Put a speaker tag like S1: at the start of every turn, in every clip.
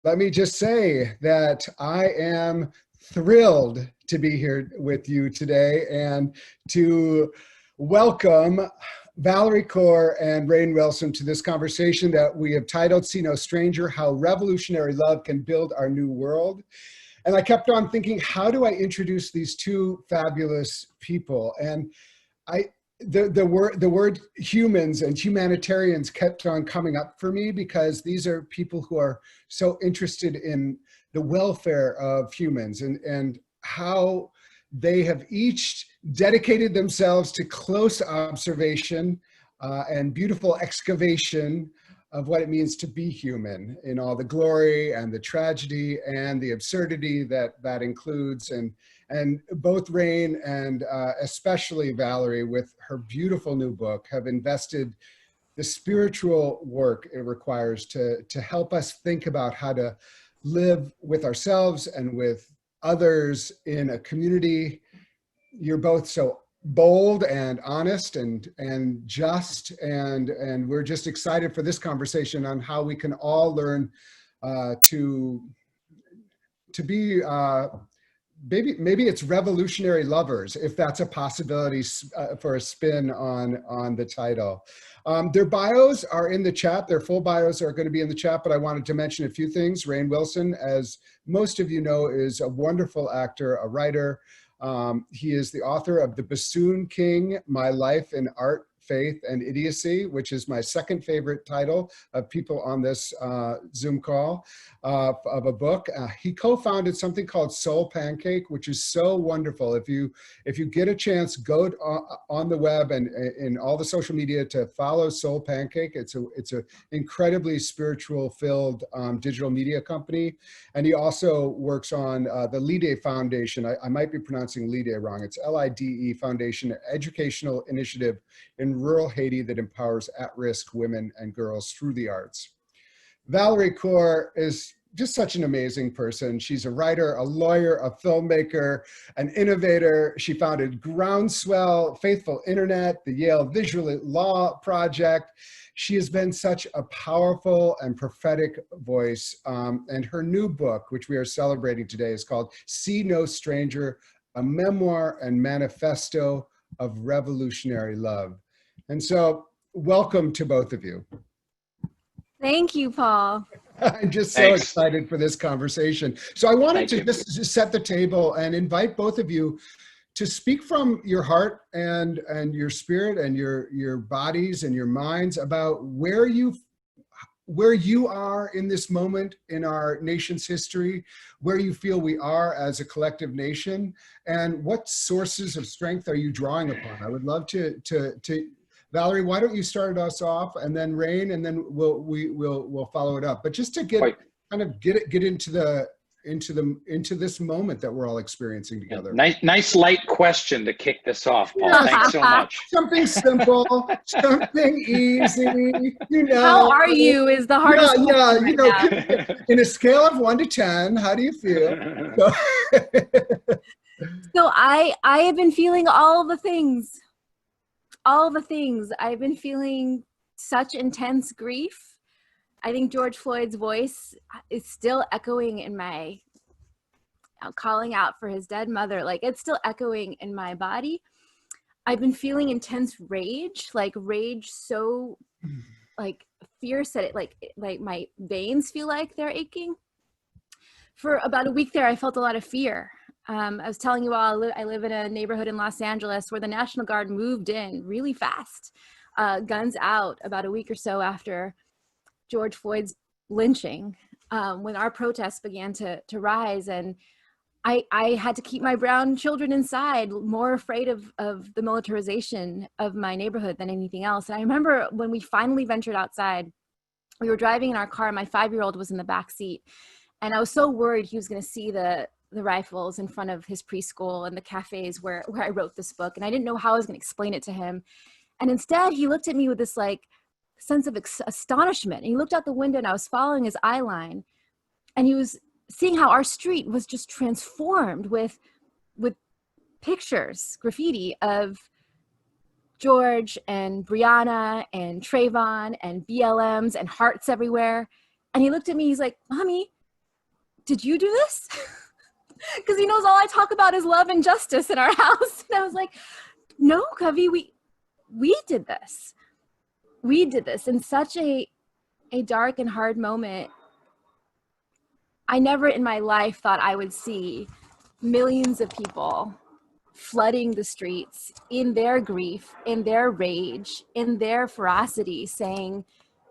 S1: Let me just say that I am thrilled to be here with you today and to welcome Valarie Kaur and Rainn Wilson to this conversation that we have titled See No Stranger, How Revolutionary Love Can Build Our New World. And I kept on thinking, how do I introduce these two fabulous people? And the word humans and humanitarians kept on coming up for me because these are people who are so interested in the welfare of humans and how they have each dedicated themselves to close observation and beautiful excavation of what it means to be human in all the glory and the tragedy and the absurdity that includes. And both Rainn and especially Valarie, with her beautiful new book, have invested the spiritual work it requires to help us think about how to live with ourselves and with others in a community. You're both so bold and honest and just, and we're just excited for this conversation on how we can all learn to be maybe it's revolutionary lovers, if that's a possibility for a spin on the title. Their bios are in the chat. Their full bios are going to be in the chat, but I wanted to mention a few things. Rainn Wilson, as most of you know, is a wonderful actor, a writer. He is the author of The Bassoon King, My Life in Art, Faith, and Idiocy, which is my second favorite title of people on this Zoom call of a book. He co-founded something called Soul Pancake, which is so wonderful. If you get a chance, go on the web and in all the social media to follow Soul Pancake. It's a incredibly spiritual filled digital media company. And he also works on the Lide Foundation. I might be pronouncing Lide wrong. It's LIDE Foundation, educational initiative in rural Haiti that empowers at-risk women and girls through the arts. Valarie Kaur is just such an amazing person. She's a writer, a lawyer, a filmmaker, an innovator. She founded Groundswell, Faithful Internet, the Yale Visual Law Project. She has been such a powerful and prophetic voice. And her new book, which we are celebrating today, is called See No Stranger, a Memoir and Manifesto of Revolutionary Love. And so welcome to both of you.
S2: Thank you, Paul.
S1: I'm just so excited for this conversation. So I wanted to just set the table and invite both of you to speak from your heart and your spirit and your bodies and your minds about where you are in this moment in our nation's history, where you feel we are as a collective nation, and what sources of strength are you drawing upon? I would love to Valarie, why don't you start us off, and then Rainn, and then we'll follow it up. But just to get into this moment that we're all experiencing together.
S3: Nice light question to kick this off, Paul. Yeah. Thanks so much.
S1: Something simple, something easy. You know.
S2: How are you? Is the hardest.
S1: Yeah. You know, in a scale of 1 to 10, how do you feel?
S2: So I have been feeling all the things. I've been feeling such intense grief. I think George Floyd's voice is still echoing in my, calling out for his dead mother. Like, it's still echoing in my body. I've been feeling intense rage, so like fierce that it like my veins feel like they're aching. For about a week there, I felt a lot of fear. I was telling you all, I live in a neighborhood in Los Angeles where the National Guard moved in really fast, guns out, about a week or so after George Floyd's lynching, when our protests began to rise. And I had to keep my brown children inside, more afraid of the militarization of my neighborhood than anything else. And I remember when we finally ventured outside, we were driving in our car, my 5-year-old was in the back seat. And I was so worried he was gonna see the rifles in front of his preschool and the cafes where I wrote this book. And I didn't know how I was gonna explain it to him. And instead he looked at me with this like sense of astonishment. And he looked out the window and I was following his eye line. And he was seeing how our street was just transformed with pictures, graffiti of George and Brianna and Trayvon and BLMs and hearts everywhere. And he looked at me, he's like, "Mommy, did you do this? Because he knows all I talk about is love and justice in our house. And I was like, no, Kavi, we did this. We did this in such a dark and hard moment. I never in my life thought I would see millions of people flooding the streets in their grief, in their rage, in their ferocity, saying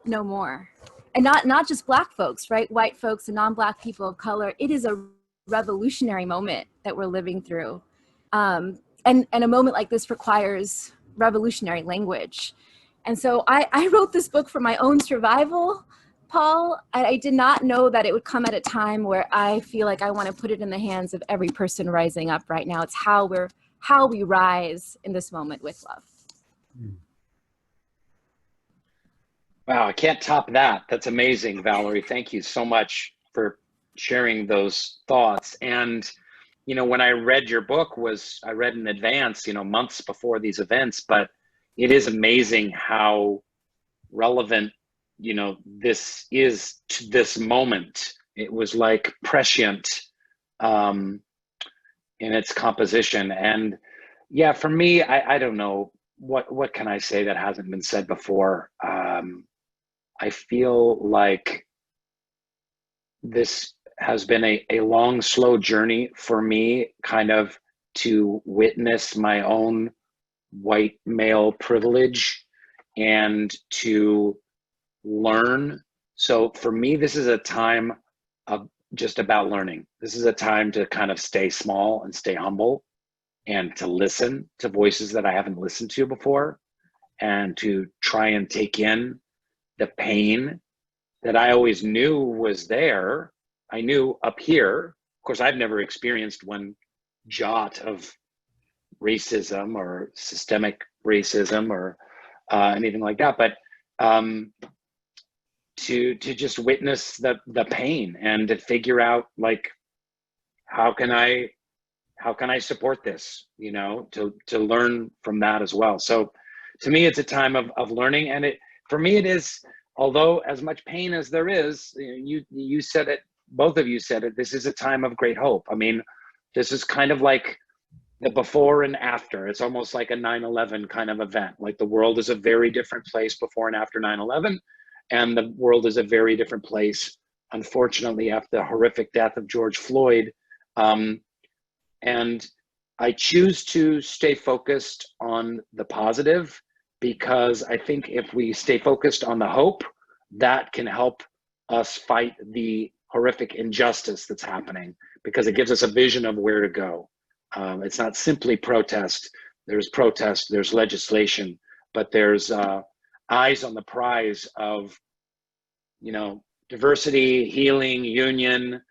S2: no more. And not just Black folks, right? White folks and non-Black people of color. It is a revolutionary moment that we're living through. And a moment like this requires revolutionary language. And so I wrote this book for my own survival, Paul. I did not know that it would come at a time where I feel like I want to put it in the hands of every person rising up right now. It's how we rise in this moment with love.
S3: Wow, I can't top that. That's amazing, Valarie. Thank you so much for sharing those thoughts. And, you know, when I read your book, I read in advance, you know, months before these events, but it is amazing how relevant, you know, this is to this moment. It was like prescient in its composition. And yeah, for me, I don't know, what can I say that hasn't been said before? I feel like this has been a long, slow journey for me, kind of to witness my own white male privilege and to learn. So for me, this is a time of just about learning. This is a time to kind of stay small and stay humble and to listen to voices that I haven't listened to before and to try and take in the pain that I always knew was there. I knew up here, of course, I've never experienced one jot of racism or systemic racism or anything like that, but to just witness the pain and to figure out, like, how can I support this, you know, to learn from that as well. So to me, it's a time of learning. And for me, it is, although as much pain as there is, you said it, both of you said it, this is a time of great hope. I mean, this is kind of like the before and after. It's almost like a 9/11 kind of event. Like the world is a very different place before and after 9/11. And the world is a very different place, unfortunately, after the horrific death of George Floyd. And I choose to stay focused on the positive, because I think if we stay focused on the hope, that can help us fight the horrific injustice that's happening, because it gives us a vision of where to go. It's not simply protest. There's legislation, but there's eyes on the prize of, you know, diversity, healing, union,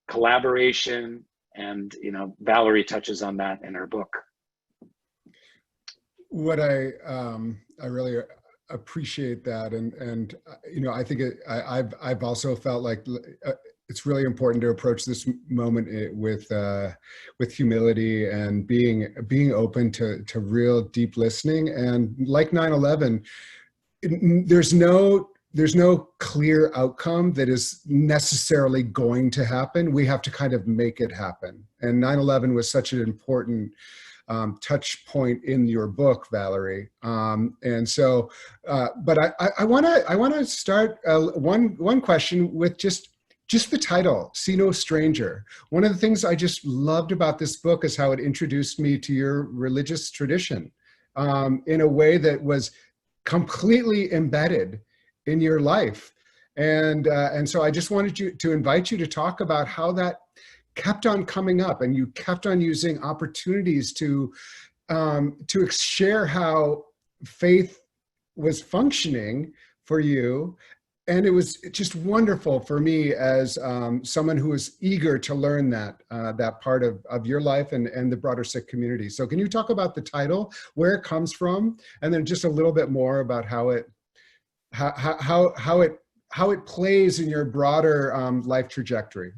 S3: collaboration, and, you know, Valarie touches on that in her book.
S1: What I really appreciate that, and you know, I think I've also felt like it's really important to approach this moment with humility and being open to real deep listening. And like 9/11, there's no clear outcome that is necessarily going to happen. We have to kind of make it happen. And 9/11 was such an important touch point in your book, Valarie. And so, but I want to start one question with just the title, See No Stranger. One of the things I just loved about this book is how it introduced me to your religious tradition in a way that was completely embedded in your life. And so I just wanted to invite you to talk about how that kept on coming up, and you kept on using opportunities to share how faith was functioning for you. And it was just wonderful for me as someone who was eager to learn that part of your life and the broader Sikh community. So can you talk about the title, where it comes from, and then just a little bit more about how it plays in your broader life trajectory?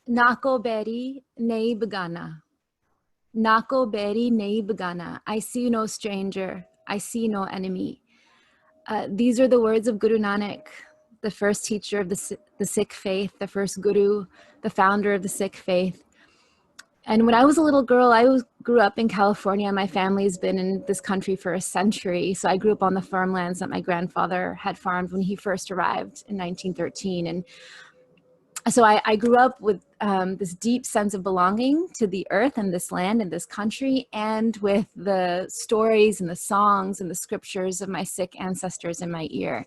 S2: Nako beri nahi begana. Nako beri nahi begana. I see no stranger. I see no enemy. These are the words of Guru Nanak, the first teacher of the Sikh faith, the first guru, the founder of the Sikh faith. And when I was a little girl, grew up in California. My family's been in this country for a century. So I grew up on the farmlands that my grandfather had farmed when he first arrived in 1913. And so I grew up with this deep sense of belonging to the earth and this land and this country, and with the stories and the songs and the scriptures of my Sikh ancestors in my ear.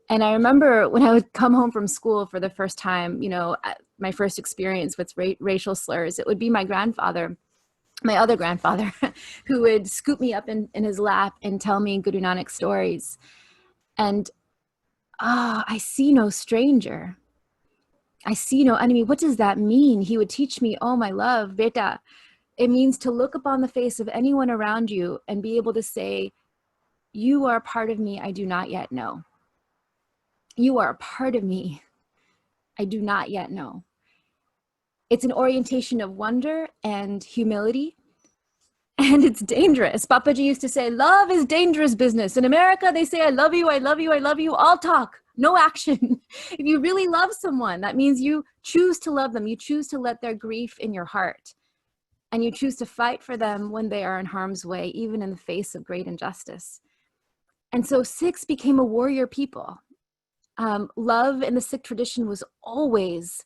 S2: And I remember when I would come home from school for the first time, you know, my first experience with racial slurs, it would be my grandfather, my other grandfather, who would scoop me up in his lap and tell me Guru Nanak stories. And I see no stranger. I see no enemy. What does that mean? He would teach me, oh, my love, beta. It means to look upon the face of anyone around you and be able to say, you are a part of me I do not yet know. You are a part of me I do not yet know. It's an orientation of wonder and humility, and it's dangerous. Papaji used to say, love is dangerous business. In America, they say, I love you, I love you, I love you, all talk, no action. If you really love someone, that means you choose to love them. You choose to let their grief in your heart, and you choose to fight for them when they are in harm's way, even in the face of great injustice. And so Sikhs became a warrior people. Love in the Sikh tradition was always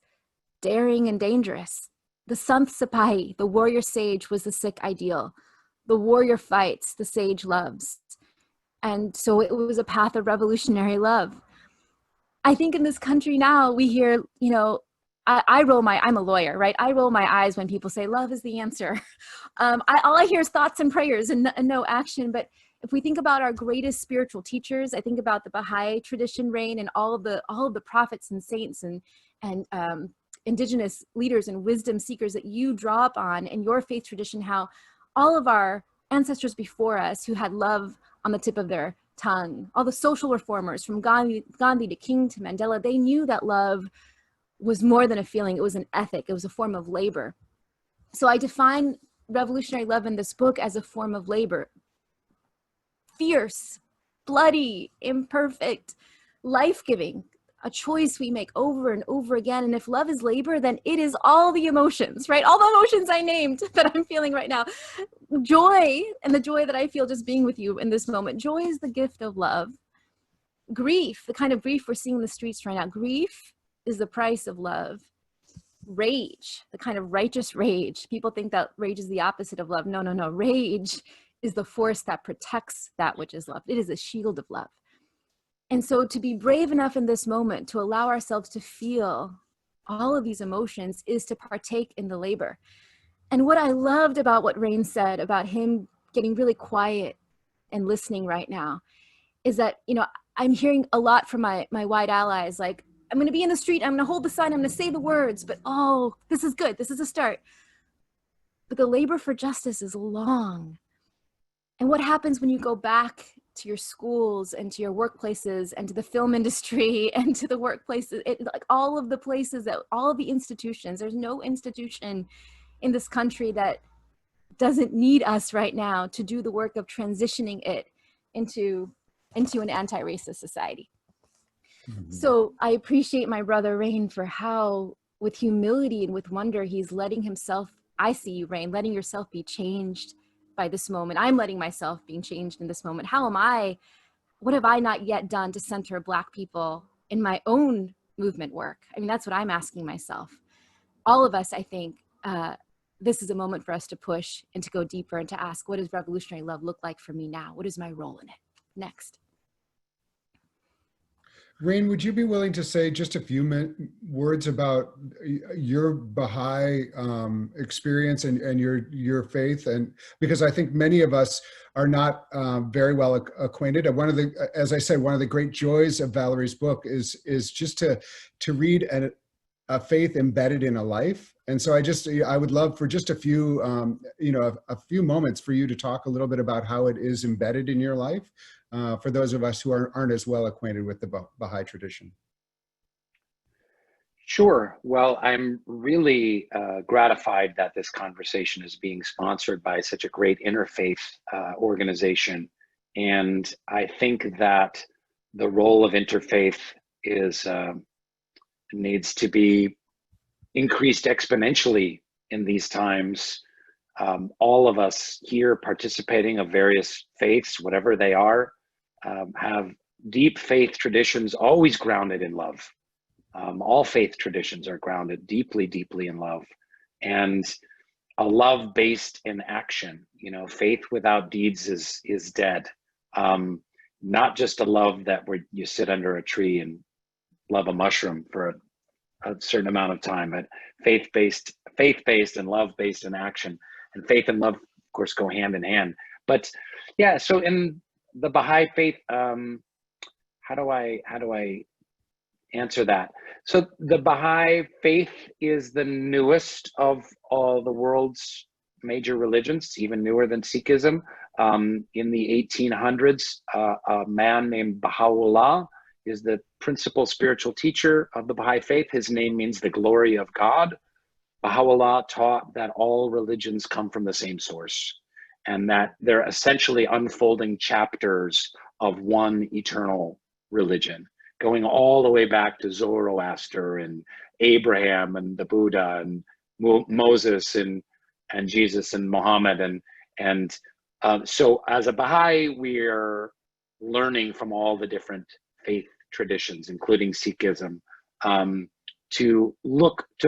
S2: daring and dangerous. The Sant Sipahi, the warrior sage, was the Sikh ideal. The warrior fights, the sage loves. And so it was a path of revolutionary love. I think in this country now, we hear, you know, I'm a lawyer, right? I roll my eyes when people say love is the answer. All I hear is thoughts and prayers and no action. But if we think about our greatest spiritual teachers, I think about the Baha'i tradition, Rainn, and all of the prophets and saints and indigenous leaders and wisdom seekers that you draw upon in your faith tradition, how all of our ancestors before us who had love on the tip of their tongue, all the social reformers from Gandhi to King to Mandela, they knew that love was more than a feeling. It was an ethic. It was a form of labor. So I define revolutionary love in this book as a form of labor. Fierce, bloody, imperfect, life-giving, a choice we make over and over again. And if love is labor, then it is all the emotions, right? All the emotions I named that I'm feeling right now. Joy, and the joy that I feel just being with you in this moment. Joy is the gift of love. Grief, the kind of grief we're seeing in the streets right now. Grief is the price of love. Rage, the kind of righteous rage. People think that rage is the opposite of love. No, no, no. Rage is the force that protects that which is loved. It is a shield of love. And so to be brave enough in this moment to allow ourselves to feel all of these emotions is to partake in the labor. And what I loved about what Rainn said about him getting really quiet and listening right now is that, you know, I'm hearing a lot from my white allies, like, I'm going to be in the street, I'm going to hold the sign, I'm going to say the words, but oh, this is good, this is a start. But the labor for justice is long. And what happens when you go back to your schools and to your workplaces and to the film industry and to the workplaces, like all of the places, that all of the institutions, there's no institution in this country that doesn't need us right now to do the work of transitioning it into an anti-racist society. Mm-hmm. So I appreciate my brother Rainn for how, with humility and with wonder, he's letting himself, I see you, Rainn, letting yourself be changed by this moment. I'm letting myself being changed in this moment. What have I not yet done to center Black people in my own movement work? I mean, that's what I'm asking myself. All of us, I think, this is a moment for us to push and to go deeper and to ask, what does revolutionary love look like for me now? What is my role in it? Next.
S1: Rainn, would you be willing to say just a few words about your Baha'i experience and your faith? And because I think many of us are not very well acquainted. And one of the great joys of Valarie's book is just to read a faith embedded in a life. And so I would love for just a few a few moments for you to talk a little bit about how it is embedded in your life. For those of us who aren't as well acquainted with the Baha'i tradition.
S3: Sure. Well, I'm really gratified that this conversation is being sponsored by such a great interfaith organization. And I think that the role of interfaith needs to be increased exponentially in these times. All of us here participating of various faiths, whatever they are, have deep faith traditions always grounded in love. All faith traditions are grounded deeply, deeply in love, and a love based in action. You know, faith without deeds is dead. Not just a love that where you sit under a tree and love a mushroom for a certain amount of time, but faith-based and love-based in action. And faith and love, of course, go hand in hand. But yeah, so in the Baha'i faith, how do I answer that? So the Baha'i faith is the newest of all the world's major religions, even newer than Sikhism. In the 1800s, a man named Baha'u'llah is the principal spiritual teacher of the Baha'i faith. His name means the glory of God. Baha'u'llah taught that all religions come from the same source, and that they're essentially unfolding chapters of one eternal religion, going all the way back to Zoroaster and Abraham and the Buddha and Moses and Jesus and Muhammad. So as a Baha'i, we're learning from all the different faith traditions, including Sikhism, to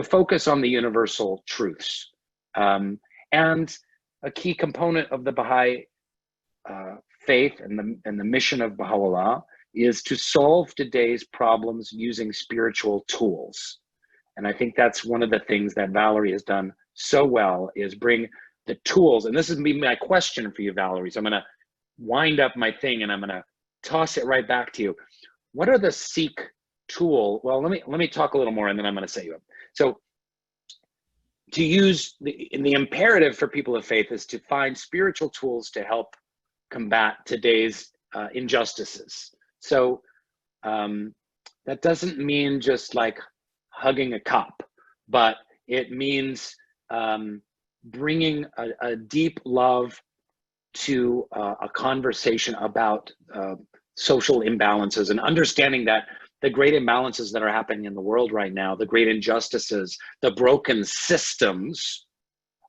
S3: focus on the universal truths. And a key component of the Baha'i faith and the mission of Baha'u'llah is to solve today's problems using spiritual tools. And I think that's one of the things that Valarie has done so well, is bring the tools. And this is my question for you, Valarie. So I'm going to wind up my thing and I'm going to toss it right back to you. What are the Sikh tool? Well, let me talk a little more and then I'm going to set you up. So to use the imperative for people of faith is to find spiritual tools to help combat today's injustices. So that doesn't mean just like hugging a cop, but it means bringing a deep love to a conversation about social imbalances, and understanding that the great imbalances that are happening in the world right now, the great injustices, the broken systems,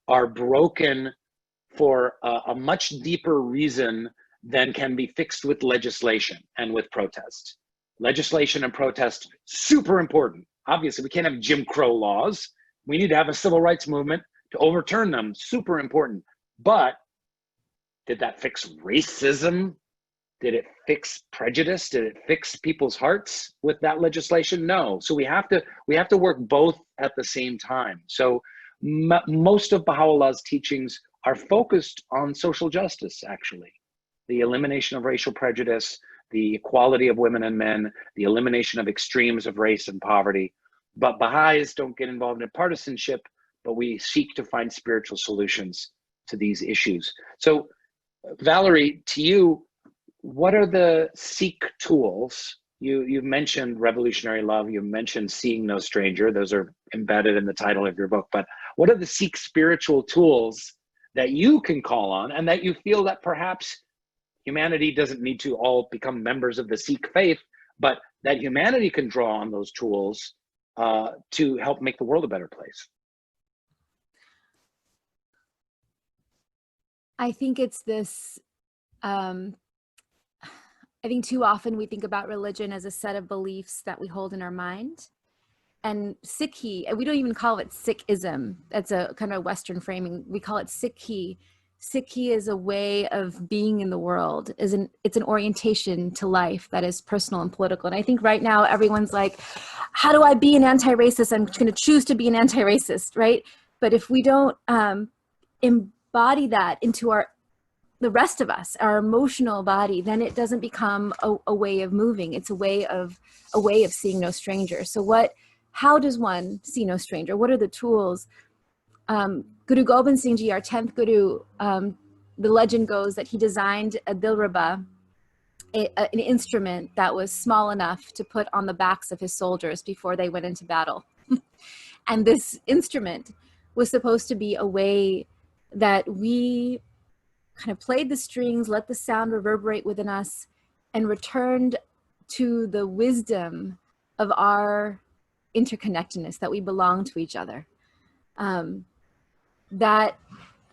S3: are broken for a much deeper reason than can be fixed with legislation and with protest. Legislation and protest, super important. Obviously, we can't have Jim Crow laws. We need to have a civil rights movement to overturn them, super important. But did that fix racism? Did it fix prejudice? Did it fix people's hearts with that legislation? No. So we have to work both at the same time. So most of Baha'u'llah's teachings are focused on social justice, actually. The elimination of racial prejudice, the equality of women and men, the elimination of extremes of race and poverty. But Baha'is don't get involved in partisanship, but we seek to find spiritual solutions to these issues. So Valarie, to you, what are the Sikh tools? You mentioned revolutionary love, you mentioned seeing no stranger. Those are embedded in the title of your book. But what are the Sikh spiritual tools that you can call on, and that you feel that perhaps humanity doesn't need to all become members of the Sikh faith, but that humanity can draw on those tools to help make the world a better place?
S2: I think it's this, I think too often we think about religion as a set of beliefs that we hold in our mind. And Sikhi, and we don't even call it Sikhism. That's a kind of Western framing. We call it Sikhi. Sikhi is a way of being in the world. It's an orientation to life that is personal and political. And I think right now everyone's like, how do I be an anti-racist? I'm going to choose to be an anti-racist, right? But if we don't embody that into the rest of us, our emotional body, then it doesn't become a way of moving. It's a way of seeing no stranger. So how does one see no stranger? What are the tools? Guru Gobind Singh Ji, our 10th Guru, the legend goes that he designed a dilraba, an instrument that was small enough to put on the backs of his soldiers before they went into battle. And this instrument was supposed to be a way that we kind of played the strings, let the sound reverberate within us, and returned to the wisdom of our interconnectedness, that we belong to each other. That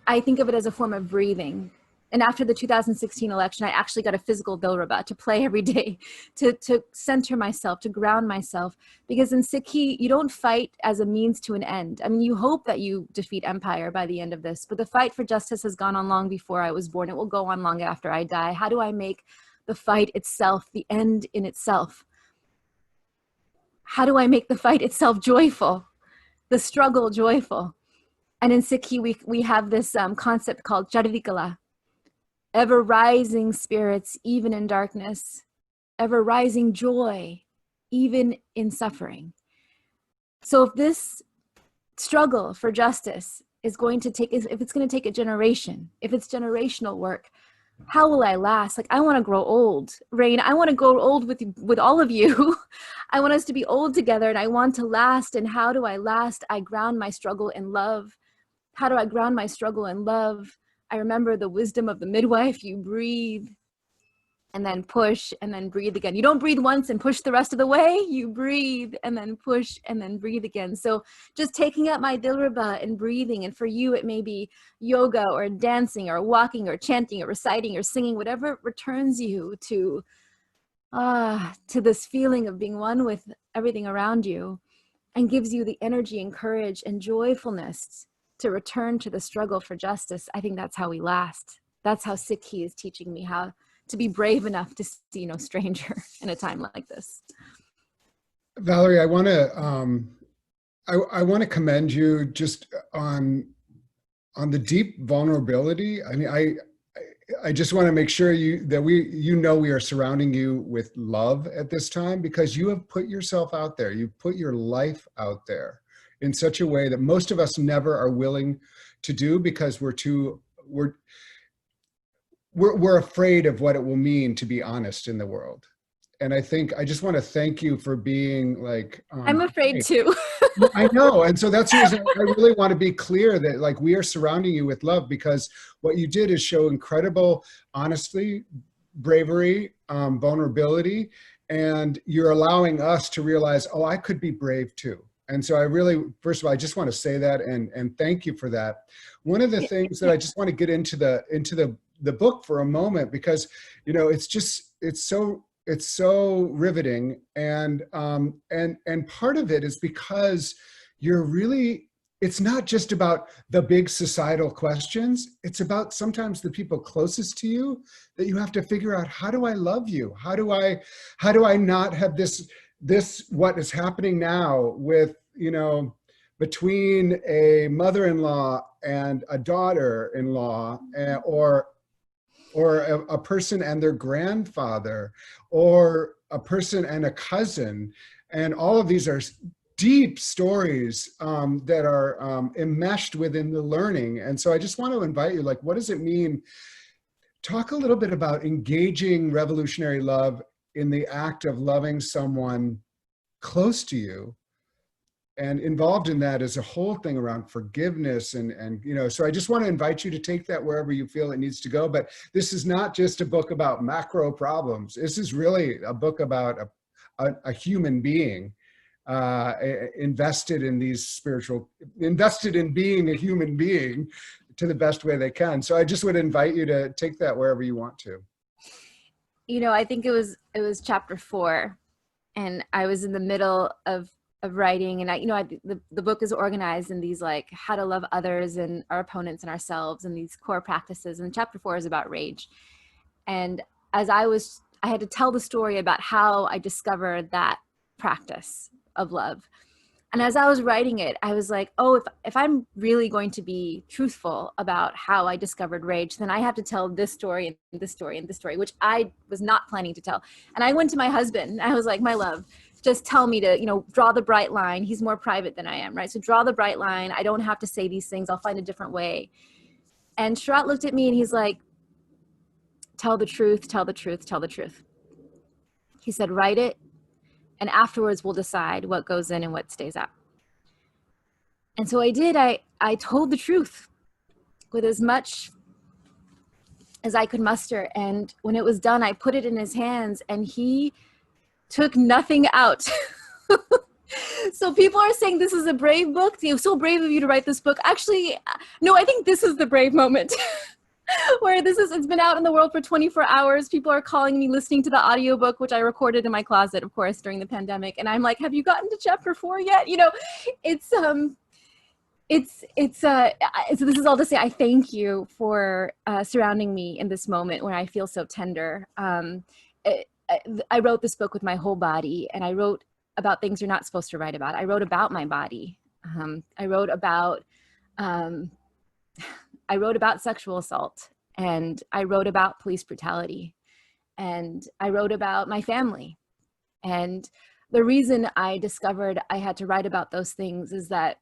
S2: I think of it as a form of breathing. And after the 2016 election, I actually got a physical dilruba to play every day, to center myself, to ground myself. Because in Sikhi, you don't fight as a means to an end. I mean, you hope that you defeat empire by the end of this, but the fight for justice has gone on long before I was born. It will go on long after I die. How do I make the fight itself the end in itself? How do I make the fight itself joyful, the struggle joyful? And in Sikhi, we have this concept called Chardikala, ever rising spirits, even in darkness, ever rising joy, even in suffering. So if this struggle for justice is going to take, if it's going to take a generation, if it's generational work, how will I last? Like, I want to grow old, Rainn. I want to grow old with all of you. I want us to be old together, and I want to last. And how do I last? I ground my struggle in love. How do I ground my struggle in love? I remember the wisdom of the midwife. You breathe and then push and then breathe again. You don't breathe once and push the rest of the way. You breathe and then push and then breathe again. So just taking up my dilruba and breathing. And for you, it may be yoga or dancing or walking or chanting or reciting or singing, whatever returns you to this feeling of being one with everything around you and gives you the energy and courage and joyfulness to return to the struggle for justice. I think that's how we last. That's how Sikhi is teaching me how to be brave enough to see no stranger in a time like this.
S1: Valarie, I want to commend you just on the deep vulnerability. I mean, I just want to make sure that we are surrounding you with love at this time, because you have put yourself out there. You've put your life out there in such a way that most of us never are willing to do, because we're afraid of what it will mean to be honest in the world. And I just want to thank you for being like,
S2: I'm afraid too.
S1: I know. And so that's the reason I really want to be clear that like we are surrounding you with love, because what you did is show incredible honesty, bravery, vulnerability, and you're allowing us to realize, oh, I could be brave too. And so I really, first of all, I just want to say that and thank you for that. One of the things that I just want to get into the book for a moment, because, you know, it's so riveting. And part of it is because it's not just about the big societal questions. It's about sometimes the people closest to you that you have to figure out, how do I love you? How do I not have this, what is happening now with, you know, between a mother-in-law and a daughter-in-law, or a person and their grandfather, or a person and a cousin. And all of these are deep stories that are enmeshed within the learning. And so I just want to invite you, like, what does it mean? Talk a little bit about engaging revolutionary love in the act of loving someone close to you. And involved in that is a whole thing around forgiveness and you know, so I just want to invite you to take that wherever you feel it needs to go. But this is not just a book about macro problems. This is really a book about a human being invested in being a human being to the best way they can. So I just would invite you to take that wherever you want to.
S2: You know, I think it was chapter 4, and I was in the middle of writing, and the book is organized in these like how to love others and our opponents and ourselves and these core practices. And chapter 4 is about rage. And as I had to tell the story about how I discovered that practice of love. And as I was writing it, I was like, oh, if I'm really going to be truthful about how I discovered rage, then I have to tell this story and this story and this story, which I was not planning to tell. And I went to my husband and I was like, my love, just tell me to, you know, draw the bright line. He's more private than I am, right? So draw the bright line. I don't have to say these things. I'll find a different way. And Shrat looked at me and he's like, tell the truth, tell the truth, tell the truth. He said, write it. And afterwards we'll decide what goes in and what stays out. And so I did. I told the truth with as much as I could muster. And when it was done, I put it in his hands and he took nothing out. So people are saying this is a brave book. It was so brave of you to write this book. Actually, no, I think this is the brave moment. Where it's been out in the world for 24 hours. People are calling me, listening to the audiobook, which I recorded in my closet, of course, during the pandemic. And I'm like, have you gotten to chapter 4 yet? You know, so this is all to say, I thank you for surrounding me in this moment where I feel so tender. I wrote this book with my whole body, and I wrote about things you're not supposed to write about. I wrote about my body. I wrote about sexual assault, and I wrote about police brutality, and I wrote about my family. And the reason I discovered I had to write about those things is that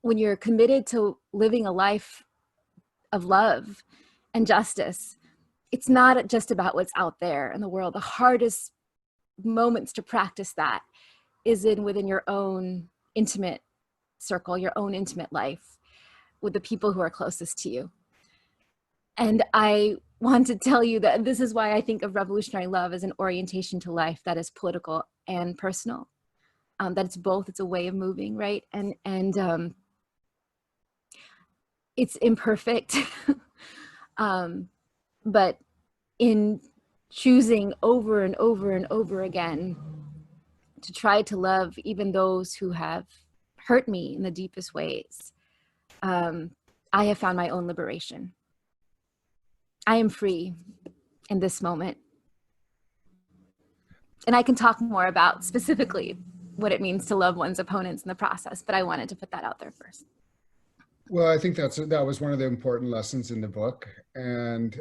S2: when you're committed to living a life of love and justice, it's not just about what's out there in the world. The hardest moments to practice that is within your own intimate circle, your own intimate life, with the people who are closest to you. And I want to tell you that this is why I think of revolutionary love as an orientation to life that is political and personal. That it's both. It's a way of moving, right? And it's imperfect, but in choosing over and over and over again to try to love even those who have hurt me in the deepest ways, I have found my own liberation. I am free in this moment. And I can talk more about specifically what it means to love one's opponents in the process, but I wanted to put that out there first.
S1: Well, I think that was one of the important lessons in the book, and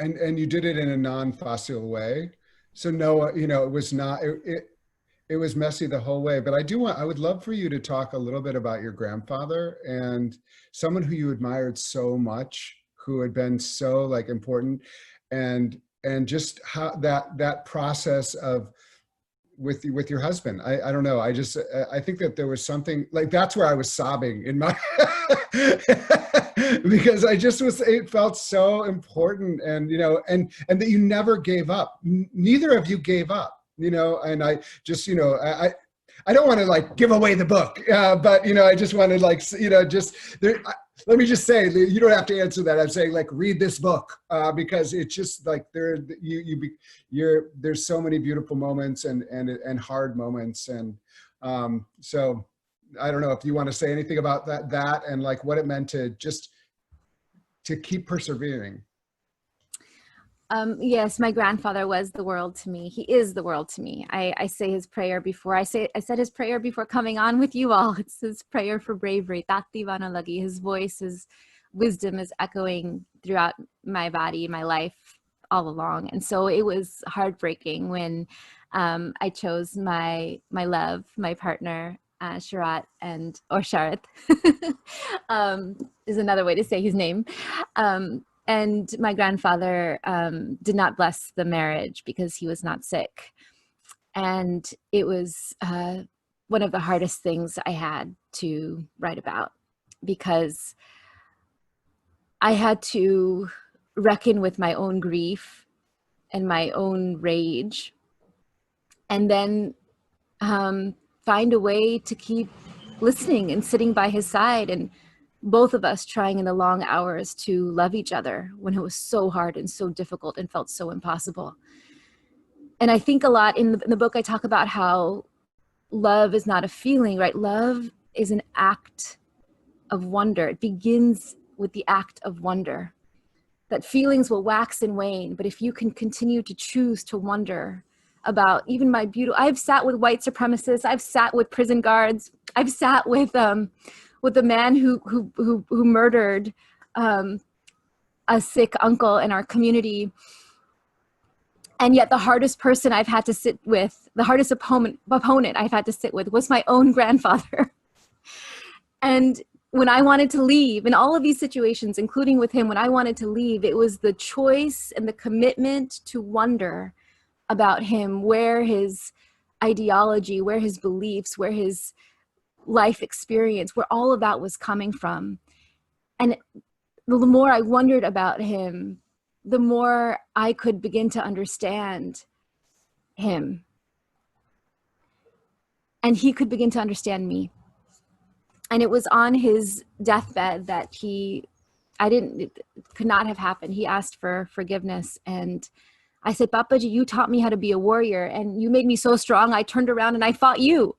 S1: you did it in a non-facile way. So no, you know, it was not, it was messy the whole way, but I would love for you to talk a little bit about your grandfather, and someone who you admired so much, who had been so like important, and just how that process of with your husband. I don't know. I think that there was something like, that's where I was sobbing in my, because it felt so important, and, you know, and that you never gave up. Neither of you gave up, you know, and I just, you know, I don't want to like give away the book, but, you know, I just want to like, you know, just there, let me just say, you don't have to answer that. I'm saying like, read this book, because it's just like there's so many beautiful moments and hard moments. And so I don't know if you want to say anything about that and like what it meant to keep persevering.
S2: Yes, my grandfather was the world to me. He is the world to me. I say his prayer before, I said his prayer before coming on with you all. It's his prayer for bravery. Tati vana lagi. His voice, his wisdom is echoing throughout my body, my life all along. And so it was heartbreaking when I chose my love, my partner, Sharat, or Sharath, is another way to say his name. And my grandfather did not bless the marriage because he was not sick. And it was one of the hardest things I had to write about, because I had to reckon with my own grief and my own rage, and then find a way to keep listening and sitting by his side, and both of us trying in the long hours to love each other when it was so hard and so difficult and felt so impossible. And I think a lot in the book, I talk about how love is not a feeling, right? Love is an act of wonder. It begins with the act of wonder. That feelings will wax and wane, but if you can continue to choose to wonder about even I've sat with white supremacists, I've sat with prison guards, I've sat with the man who murdered a sick uncle in our community. And yet the hardest person I've had to sit with, the hardest opponent I've had to sit with was my own grandfather. And when I wanted to leave, in all of these situations, including with him, when I wanted to leave, it was the choice and the commitment to wonder about him, where his ideology, where his beliefs, where his life experience, where all of that was coming from. And the more I wondered about him, the more I could begin to understand him. and he could begin to understand me. And it was on his deathbed that it could not have happened. He asked for forgiveness, and I said, Papaji, you taught me how to be a warrior, and you made me so strong. I turned around and I fought you.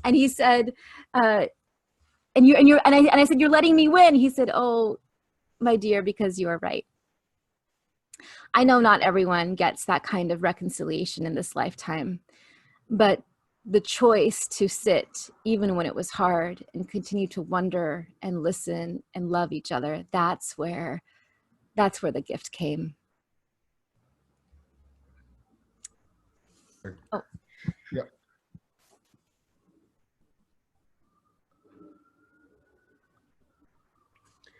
S2: And he said, and I said, you're letting me win. He said, oh, my dear, because you are right. I know not everyone gets that kind of reconciliation in this lifetime, but the choice to sit, even when it was hard, and continue to wonder and listen and love each other, that's where the gift came. Oh.
S1: Yeah.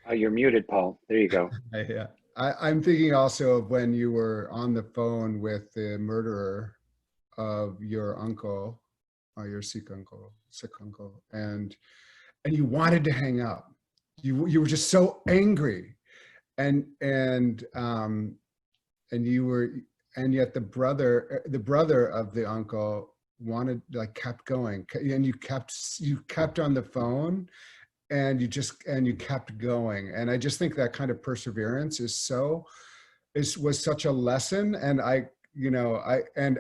S3: Oh, you're muted, Paul. There you go.
S1: Yeah. I'm thinking also of when you were on the phone with the murderer of your uncle, or your sick uncle, and you wanted to hang up. You were just so angry, and you were, and yet the brother of the uncle kept going, and you kept on the phone, and you kept going. And I just think that kind of perseverance was such a lesson. And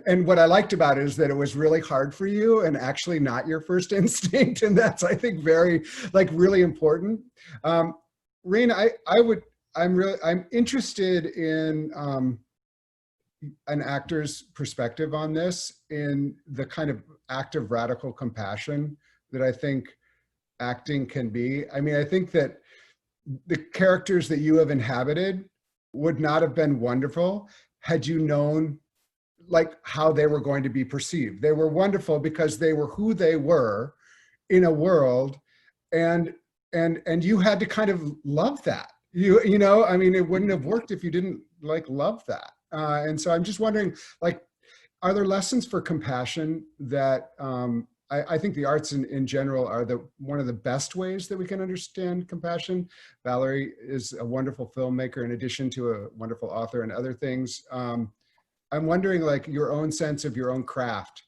S1: and what I liked about it is that it was really hard for you, and actually not your first instinct. And that's, I think, very, really important. Rainn, I'm interested in an actor's perspective on this, in the kind of act of radical compassion that I think acting can be. I mean, I think that the characters that you have inhabited would not have been wonderful had you known how they were going to be perceived. They were wonderful because they were who they were in a world, and you had to kind of love that. I mean, it wouldn't have worked if you didn't love that. And so I'm just wondering, are there lessons for compassion that I think the arts in general are one of the best ways that we can understand compassion. Valarie is a wonderful filmmaker, in addition to a wonderful author and other things. I'm wondering, your own sense of your own craft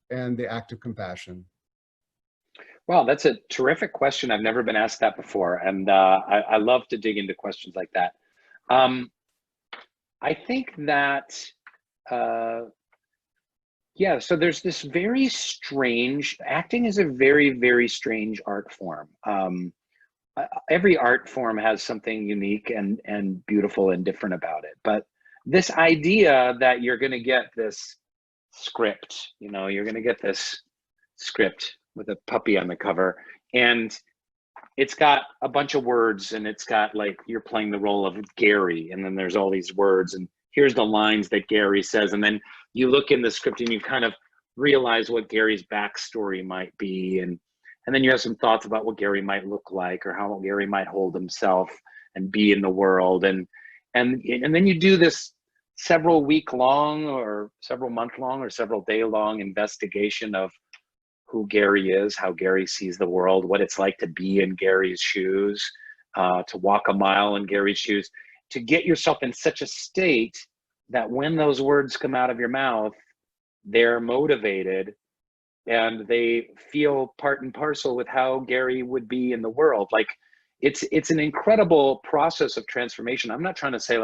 S1: and the act of compassion.
S3: Wow, that's a terrific question. I've never been asked that before. And I love to dig into questions like that. I think that, yeah, so there's this very strange, acting is a very, very strange art form. Every art form has something unique and beautiful and different about it. But this idea that you're going to get this script, you're going to get this script with a puppy on the cover, and it's got a bunch of words, and it's got you're playing the role of Gary, and then there's all these words, and here's the lines that Gary says, and then you look in the script and you kind of realize what Gary's backstory might be, and then you have some thoughts about what Gary might look like, or how Gary might hold himself and be in the world, and then you do this several week long, or several month long, or several day long investigation of who Gary is, how Gary sees the world, what it's like to be in Gary's shoes, to walk a mile in Gary's shoes, to get yourself in such a state that when those words come out of your mouth, they're motivated and they feel part and parcel with how Gary would be in the world. It's an incredible process of transformation. I'm not trying to say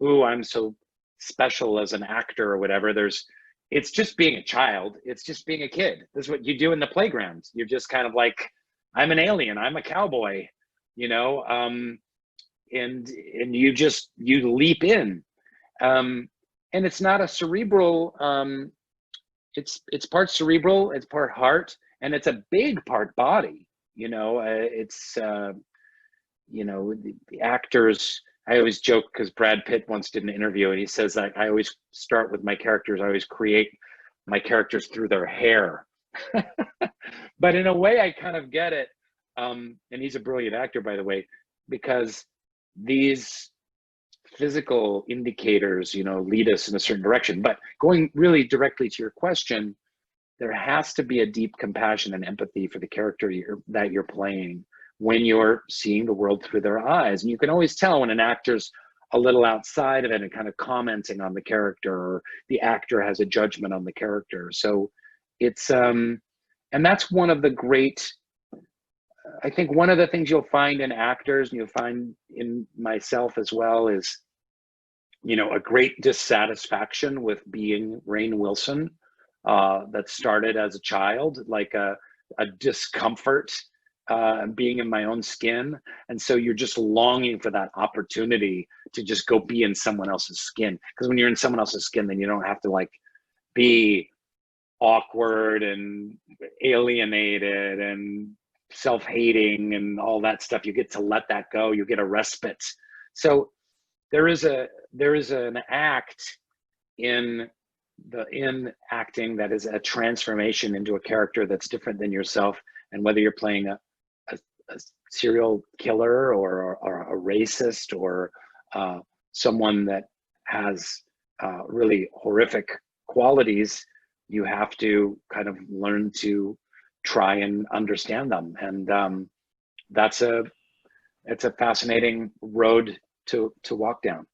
S3: ooh, I'm so special as an actor or whatever. It's just being a child. It's just being a kid. This is what you do in the playground. You're just kind of I'm an alien. I'm a cowboy, and you leap in. And it's not a cerebral, it's part cerebral, it's part heart, and it's a big part body. It's, the actors, I always joke because Brad Pitt once did an interview and he says I always start with my characters. I always create my characters through their hair. But in a way, I kind of get it. And he's a brilliant actor, by the way, because these physical indicators, lead us in a certain direction. But going really directly to your question, there has to be a deep compassion and empathy for the character that you're playing when you're seeing the world through their eyes. And you can always tell when an actor's a little outside of it and kind of commenting on the character, or the actor has a judgment on the character. So it's And that's one of the great, I think one of the things you'll find in actors, and you'll find in myself as well, is, you know, a great dissatisfaction with being Rainn Wilson, that started as a child, like a discomfort, being in my own skin. And so you're just longing for that opportunity to just go be in someone else's skin. Because when you're in someone else's skin, then you don't have to like be awkward and alienated and self-hating and all that stuff. You get to let that go. You get a respite. So there is an act in acting that is a transformation into a character that's different than yourself. And whether you're playing a serial killer or a racist or someone that has really horrific qualities, you have to kind of learn to try and understand them. And it's a fascinating road to walk down.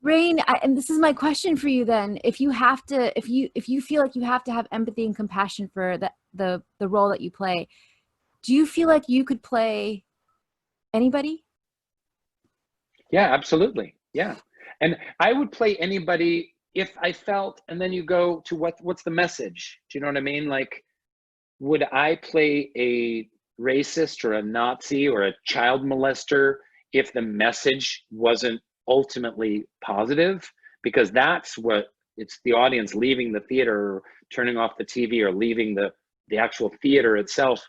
S2: Rainn, and this is my question for you then. If you feel like you have to have empathy and compassion for the role that you play, do you feel like you could play anybody?
S3: Yeah, absolutely. Yeah. And I would play anybody if I felt, and then you go to what's the message? Do you know what I mean? Like, would I play a racist or a Nazi or a child molester if the message wasn't ultimately positive? Because that's what it's the audience leaving the theater, or turning off the TV, or leaving the actual theater itself,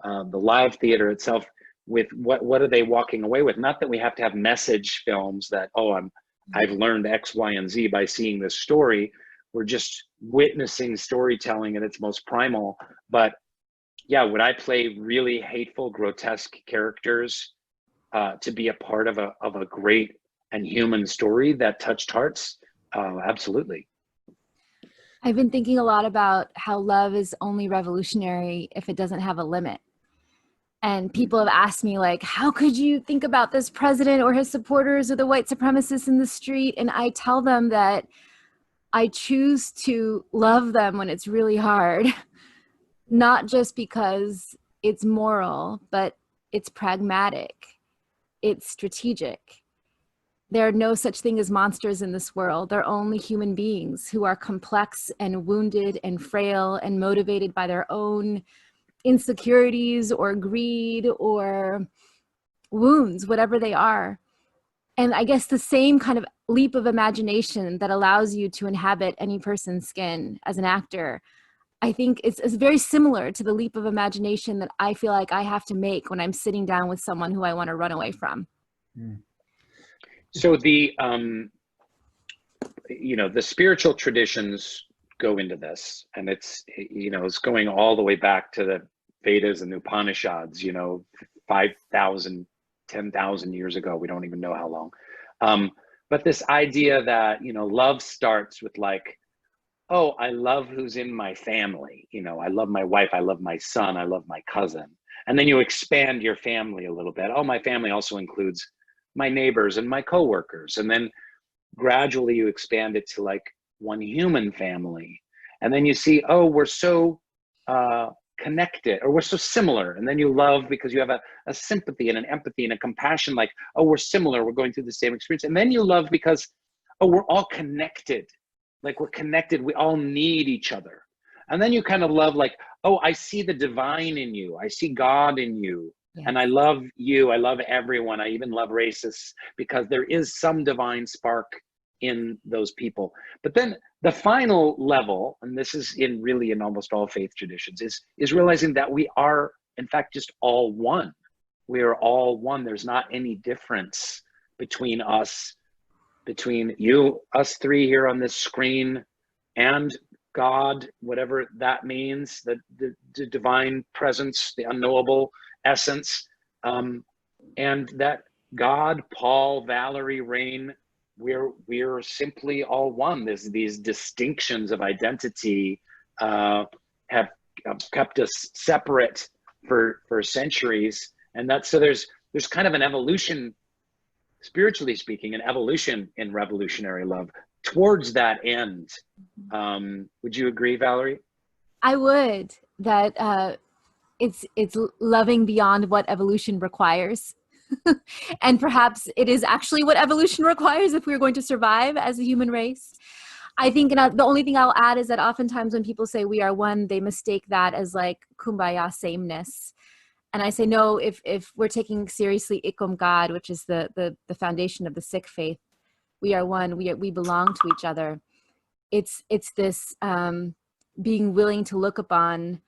S3: the live theater itself, with what are they walking away with? Not that we have to have message films that, oh, I've learned X, Y, and Z by seeing this story. We're just witnessing storytelling at its most primal. But yeah, would I play really hateful, grotesque characters to be a part of a great and human story that touched hearts? Absolutely.
S2: I've been thinking a lot about how love is only revolutionary if it doesn't have a limit. And people have asked me, like, how could you think about this president or his supporters or the white supremacists in the street? And I tell them that I choose to love them when it's really hard, not just because it's moral, but it's pragmatic, it's strategic. There are no such thing as monsters in this world. They're only human beings who are complex and wounded and frail and motivated by their own insecurities or greed or wounds, whatever they are. And I guess the same kind of leap of imagination that allows you to inhabit any person's skin as an actor, I think it's very similar to the leap of imagination that I feel like I have to make when I'm sitting down with someone who I want to run away from.
S3: So the spiritual traditions go into this, and it's going all the way back to the Vedas and the Upanishads, 5,000, 10,000 years ago. We don't even know how long. But this idea that, love starts with like, oh, I love who's in my family. I love my wife. I love my son. I love my cousin. And then you expand your family a little bit. Oh, my family also includes my neighbors and my coworkers. And then gradually you expand it to like one human family. And then you see, oh, we're so connected, or we're so similar. And then you love because you have a sympathy and an empathy and a compassion, like, oh, we're similar, we're going through the same experience. And then you love because, oh, we're all connected. Like, we're connected, we all need each other. And then you kind of love, like, oh, I see the divine in you, I see God in you. Yes. And I love you, I love everyone, I even love racists, because there is some divine spark in those people. But then the final level, and this is in almost all faith traditions, is realizing that we are, in fact, just all one. We are all one. There's not any difference between us, between you, us three here on this screen, and God, whatever that means, the divine presence, the unknowable essence, and that God, Paul, Valarie, Rainn, we're simply all one. These distinctions of identity have kept us separate for centuries, and so there's kind of an evolution, spiritually speaking, an evolution in revolutionary love towards that end. Would you agree, Valarie?
S2: I would. it's loving beyond what evolution requires. And perhaps it is actually what evolution requires if we're going to survive as a human race. I think the only thing I'll add is that oftentimes when people say we are one, they mistake that as like kumbaya sameness. And I say, no, if we're taking seriously Ikum God, which is the foundation of the Sikh faith, we are one, we belong to each other. It's this being willing to look upon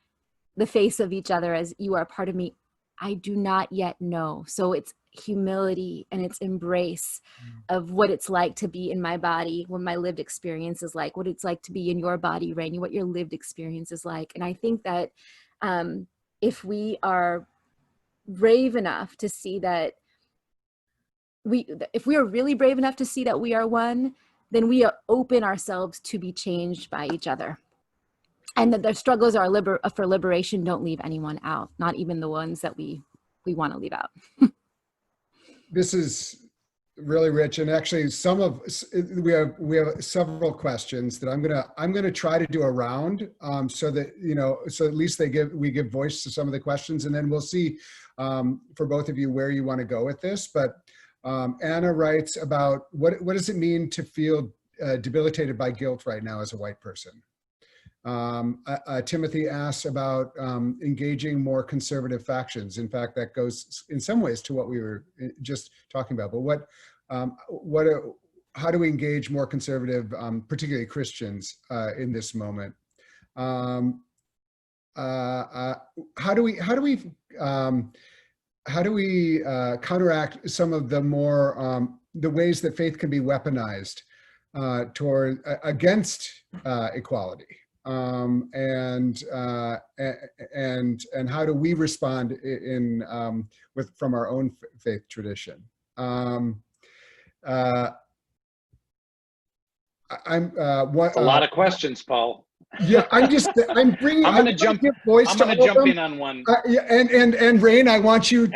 S2: the face of each other as you are a part of me I do not yet know. So it's humility and it's embrace of what it's like to be in my body, what my lived experience is like, what it's like to be in your body, Rainn, what your lived experience is like. And I think that if we are brave enough to see that if we are really brave enough to see that we are one, then we open ourselves to be changed by each other. And that their struggles are for liberation don't leave anyone out, not even the ones that we want to leave out.
S1: This is really rich, and actually, we have several questions that I'm gonna try to do a round, so that so at least we give voice to some of the questions, and then we'll see for both of you where you want to go with this. But Anna writes about what does it mean to feel debilitated by guilt right now as a white person. Timothy asks about engaging more conservative factions. In fact, that goes in some ways to what we were just talking about. But how do we engage more conservative, particularly Christians, in this moment? How do we counteract some of the more the ways that faith can be weaponized against equality? And how do we respond from our own faith tradition?
S3: A lot of questions, Paul.
S1: Yeah, I'm bringing.
S3: I'm going to jump in on one.
S1: And Rainn, I want you.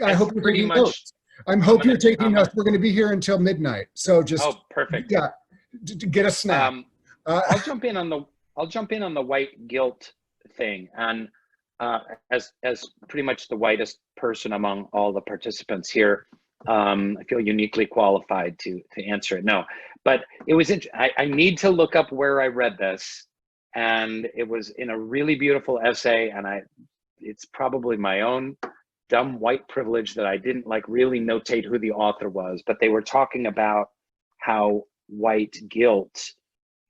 S1: I hope you're taking notes. You're taking notes. We're going to be here until midnight, so just
S3: perfect.
S1: Yeah, get a snack.
S3: I'll jump in on the white guilt thing, and as pretty much the whitest person among all the participants here, I feel uniquely qualified to answer it. No, but it was I need to look up where I read this, and it was in a really beautiful essay, and it's probably my own dumb white privilege that I didn't really notate who the author was, but they were talking about how white guilt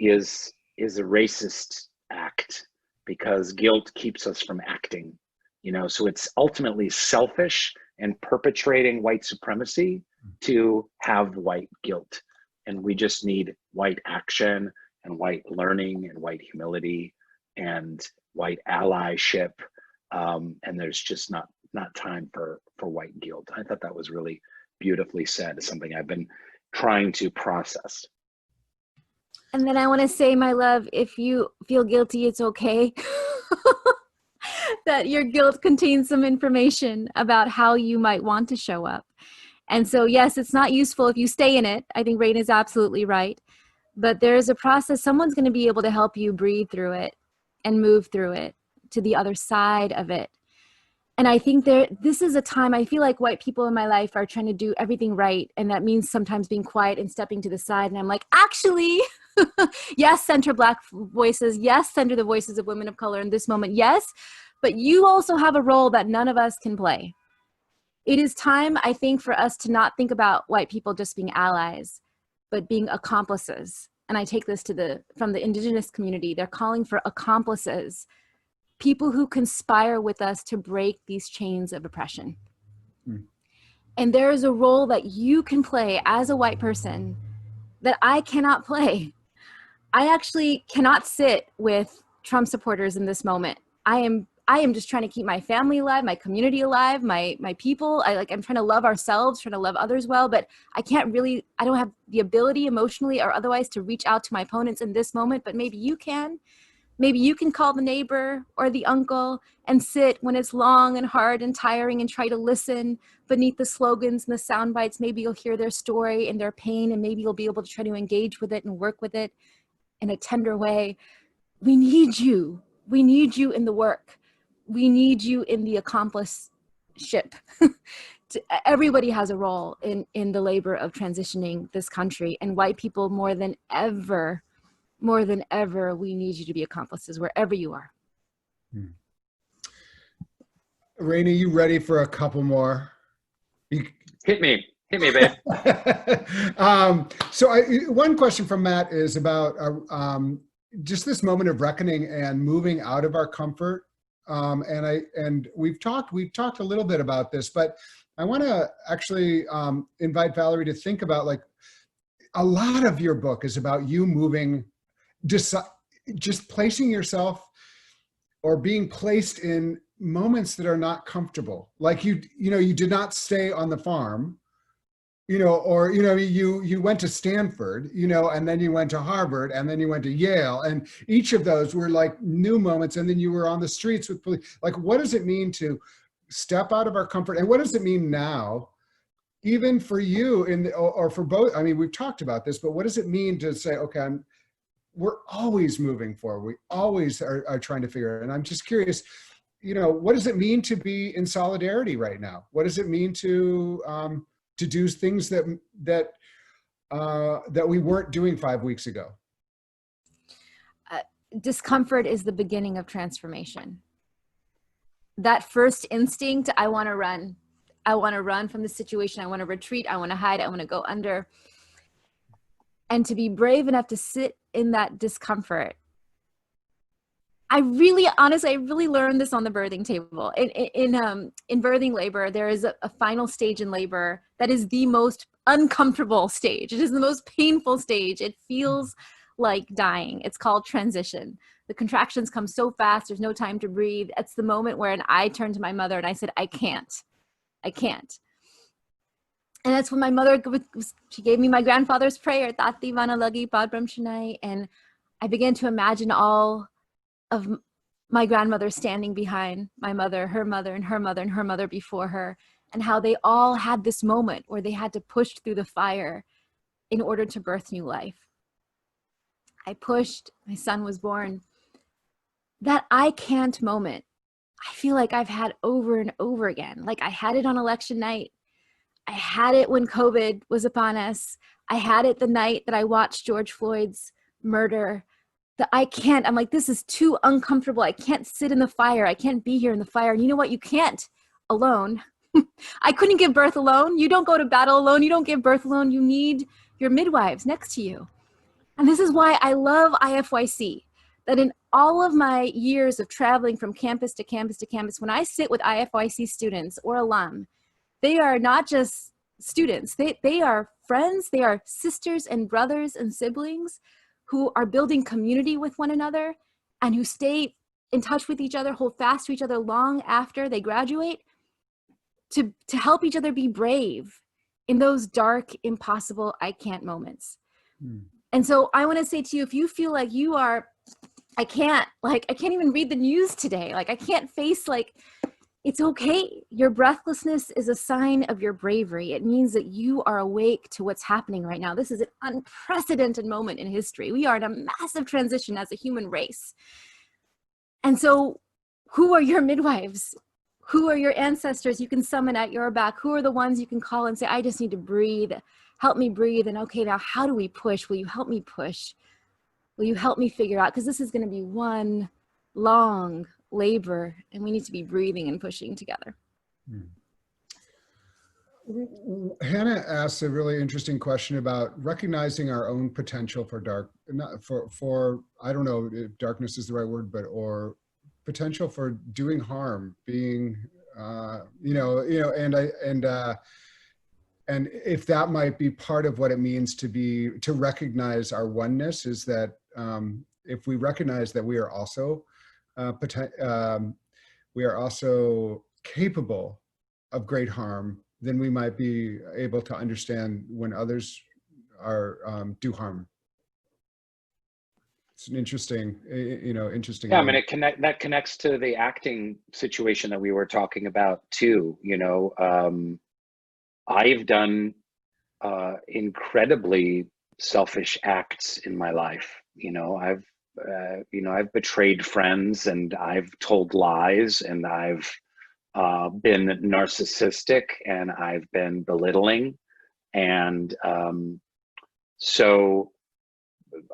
S3: is a racist act because guilt keeps us from acting, so it's ultimately selfish and perpetrating white supremacy to have white guilt. And we just need white action and white learning and white humility and white allyship. And there's just not time for white guilt. I thought that was really beautifully said. It's something I've been trying to process.
S2: And then I want to say, my love, if you feel guilty, it's okay. That your guilt contains some information about how you might want to show up. And so, yes, it's not useful if you stay in it. I think Rainn is absolutely right. But there is a process. Someone's going to be able to help you breathe through it and move through it to the other side of it. And I think this is a time, I feel like white people in my life are trying to do everything right. And that means sometimes being quiet and stepping to the side. And I'm like, actually, yes, center Black voices. Yes, center the voices of women of color in this moment. Yes, but you also have a role that none of us can play. It is time, I think, for us to not think about white people just being allies, but being accomplices. And I take this from the indigenous community. They're calling for accomplices. People who conspire with us to break these chains of oppression. And there is a role that you can play as a white person that I cannot play. I actually cannot sit with Trump supporters in this moment. I am just trying to keep my family alive, my community alive, my people. I'm trying to love ourselves, trying to love others well, but I don't have the ability emotionally or otherwise to reach out to my opponents in this moment, but maybe you can. Maybe you can call the neighbor or the uncle and sit when it's long and hard and tiring and try to listen beneath the slogans and the sound bites. Maybe you'll hear their story and their pain, and maybe you'll be able to try to engage with it and work with it in a tender way. We need you. we need you in the work. We need you in the accomplishship. Everybody has a role in the labor of transitioning this country, and white people more than ever, we need you to be accomplices wherever you are.
S1: Rainn, you ready for a couple more?
S3: Hit me, babe.
S1: So one question from Matt is about just this moment of reckoning and moving out of our comfort. And we've talked a little bit about this, but I want to actually invite Valarie to think about, like, a lot of your book is about you moving, just placing yourself or being placed in moments that are not comfortable. Like you did not stay on the farm, or, you went to Stanford, and then you went to Harvard, and then you went to Yale. And each of those were like new moments. And then you were on the streets with police. Like, what does it mean to step out of our comfort? And what does it mean now, even for you or for both? I mean, we've talked about this, but what does it mean to say, okay, we're always moving forward. We always are trying to figure it out. And I'm just curious, what does it mean to be in solidarity right now? What does it mean to do things that we weren't doing 5 weeks ago?
S2: Discomfort is the beginning of transformation. That first instinct, I want to run. I want to run from the situation. I want to retreat. I want to hide. I want to go under. And to be brave enough to sit in that discomfort. I really learned this on the birthing table. In birthing labor, there is a final stage in labor that is the most uncomfortable stage. It is the most painful stage. It feels like dying. It's called transition. The contractions come so fast, there's no time to breathe. It's the moment where I turned to my mother and I said, I can't. And that's when my mother, she gave me my grandfather's prayer, Tati Vanalagi Padram Shanai. And I began to imagine all of my grandmother standing behind my mother, her mother, and her mother, and her mother before her, and how they all had this moment where they had to push through the fire in order to birth new life. I pushed, my son was born. That I can't moment, I feel like I've had over and over again. Like, I had it on election night. I had it when COVID was upon us. I had it the night that I watched George Floyd's murder. That I'm like, this is too uncomfortable. I can't sit in the fire. I can't be here in the fire. And you know what? You can't alone. I couldn't give birth alone. You don't go to battle alone. You don't give birth alone. You need your midwives next to you. And this is why I love IFYC, that in all of my years of traveling from campus to campus to campus, when I sit with IFYC students or alum, they are not just students. They are friends. They are sisters and brothers and siblings who are building community with one another and who stay in touch with each other, hold fast to each other long after they graduate, to help each other be brave in those dark, impossible, I can't moments. And so I want to say to you, if you feel like I can't even read the news today. Like, I can't face, it's okay. Your breathlessness is a sign of your bravery. It means that you are awake to what's happening right now. This is an unprecedented moment in history. We are in a massive transition as a human race. And so who are your midwives? Who are your ancestors you can summon at your back? Who are the ones you can call and say, I just need to breathe. Help me breathe. And okay, now how do we push? Will you help me push? Will you help me figure out? Because this is going to be one long labor and we need to be breathing and pushing together.
S1: Hannah asks a really interesting question about recognizing our own potential for I don't know if darkness is the right word, or potential for doing harm, being, and if that might be part of what it means to recognize our oneness, is that if we recognize that we are also capable of great harm, then we might be able to understand when others do harm. It's an interesting, interesting.
S3: Yeah, I mean, that connects to the acting situation that we were talking about too. I've done incredibly selfish acts in my life. you know, I've betrayed friends, and I've told lies, and I've been narcissistic, and I've been belittling. And so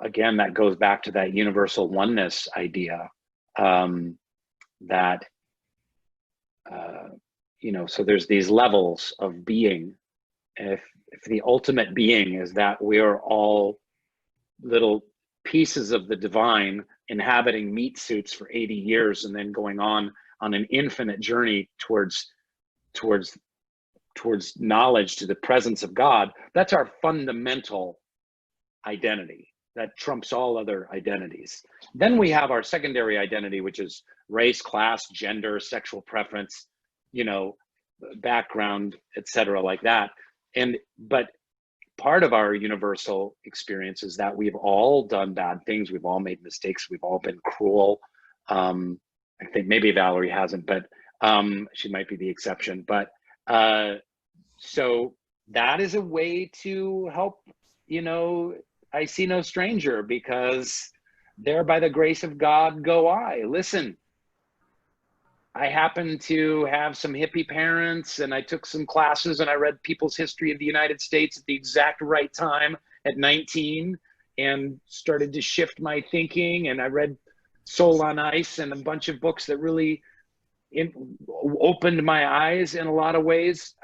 S3: again, that goes back to that universal oneness idea, that, you know, so there's these levels of being. If the ultimate being is that we are all little pieces of the divine inhabiting meat suits for 80 years and then going on an infinite journey towards knowledge, to the presence of God, that's our fundamental identity that trumps all other identities. Then we have our secondary identity, which is race, class, gender, sexual preference, you know, background, etc., like that. But part of our universal experience is that we've all done bad things. We've all made mistakes. We've all been cruel. I think maybe Valarie hasn't, but she might be the exception. But so that is a way to help, you know, I see no stranger, because there by the grace of God go I. Listen, I happen to have some hippie parents, and I took some classes, and I read People's History of the United States at the exact right time at 19, and started to shift my thinking. And I read Soul on Ice and a bunch of books that really opened my eyes in a lot of ways.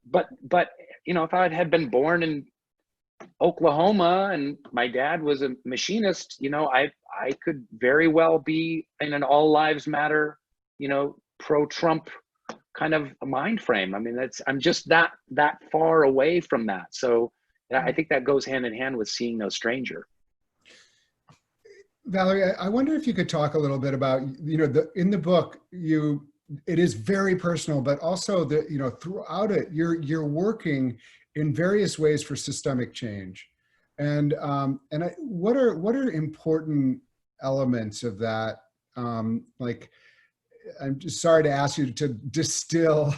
S3: But you know, if I had been born in Oklahoma and my dad was a machinist, you know, I could very well be in an all lives matter, you know, pro-Trump kind of a mind frame. I mean, I'm just that far away from that. So I think that goes hand in hand with seeing no stranger.
S1: Valarie, I wonder if you could talk a little bit about, you know, in the book, it is very personal, but also that, you know, throughout it, you're working in various ways for systemic change. And what are important elements of that? Like, I'm just sorry to ask you to distill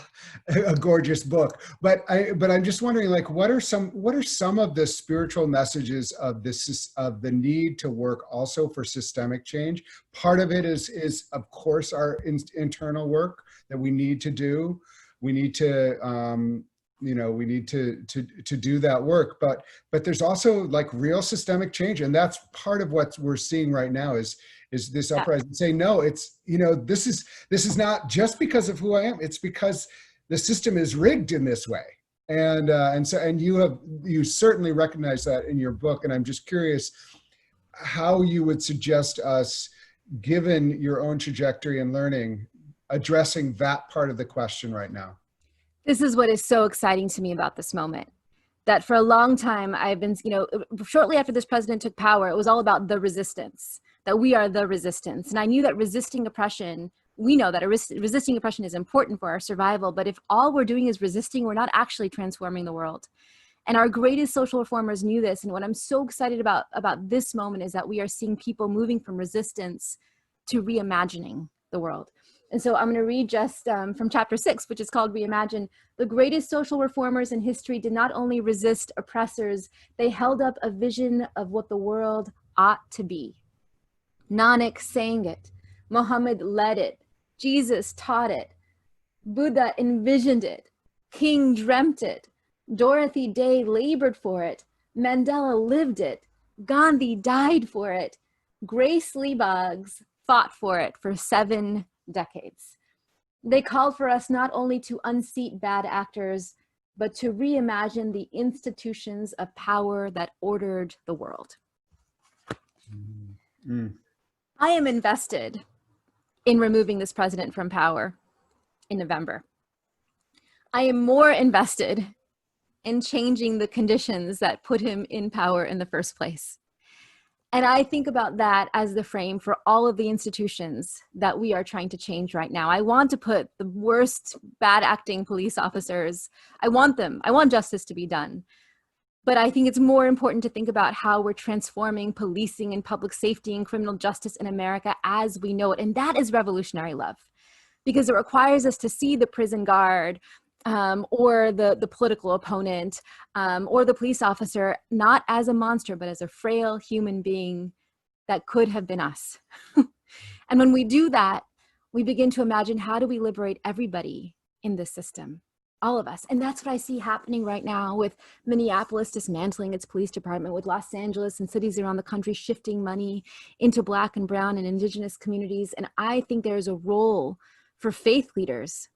S1: a gorgeous book, but I'm just wondering, like, what are some of the spiritual messages of the need to work also for systemic change? Part of it is of course our internal work that we need to do. We need to you know, we need to do that work, but there's also like real systemic change, and that's part of what we're seeing right now is this uprising. Say no, it's, you know, this is not just because of who I am. It's because the system is rigged in this way, and you certainly recognize that in your book. And I'm just curious how you would suggest us, given your own trajectory and learning, addressing that part of the question right now.
S2: This is what is so exciting to me about this moment, that for a long time I've been, you know, shortly after this president took power, it was all about the resistance, that we are the resistance. And I knew that resisting oppression, we know that resisting oppression is important for our survival, but if all we're doing is resisting, we're not actually transforming the world. And our greatest social reformers knew this. And what I'm so excited about this moment is that we are seeing people moving from resistance to reimagining the world. And so I'm going to read just from chapter 6, which is called Reimagine. The greatest social reformers in history did not only resist oppressors, they held up a vision of what the world ought to be. Nanak sang it, Muhammad led it, Jesus taught it, Buddha envisioned it, King dreamt it, Dorothy Day labored for it, Mandela lived it, Gandhi died for it, Grace Lee Boggs fought for it for 7 decades. They called for us not only to unseat bad actors, but to reimagine the institutions of power that ordered the world. I am invested in removing this president from power in November. I am more invested in changing the conditions that put him in power in the first place. And I think about that as the frame for all of the institutions that we are trying to change right now. I want to put the worst bad acting police officers, I want justice to be done. But I think it's more important to think about how we're transforming policing and public safety and criminal justice in America as we know it. And that is revolutionary love, because it requires us to see the prison guard or the political opponent or the police officer, not as a monster, but as a frail human being that could have been us. And when we do that, we begin to imagine, how do we liberate everybody in this system? All of us. And that's what I see happening right now with Minneapolis dismantling its police department, with Los Angeles and cities around the country shifting money into Black and brown and indigenous communities. And I think there's a role for faith leaders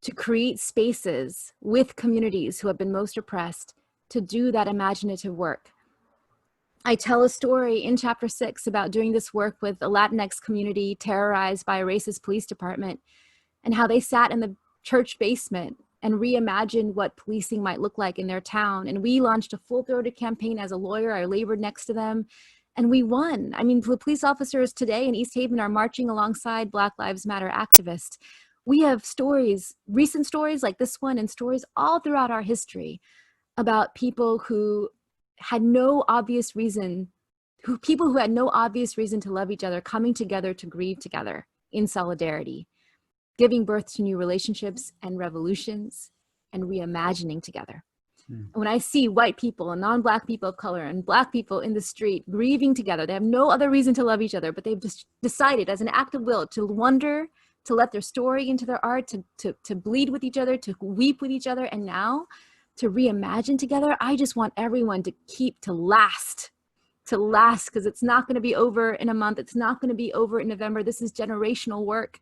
S2: to create spaces with communities who have been most oppressed to do that imaginative work. I tell a story in chapter 6 about doing this work with a Latinx community terrorized by a racist police department, and how they sat in the church basement and reimagined what policing might look like in their town. And we launched a full-throated campaign as a lawyer. I labored next to them and we won. I mean, the police officers today in East Haven are marching alongside Black Lives Matter activists. We have stories, recent stories like this one, and stories all throughout our history about people who had no obvious reason, people who had no obvious reason to love each other, coming together to grieve together in solidarity, giving birth to new relationships and revolutions, and reimagining together. When I see white people and non-Black people of color and Black people in the street grieving together, they have no other reason to love each other, but they've just decided as an act of will to wonder, to let their story into their art, to bleed with each other, to weep with each other, and now to reimagine together. I just want everyone to last, because it's not going to be over in a month. It's not going to be over in November. This is generational work.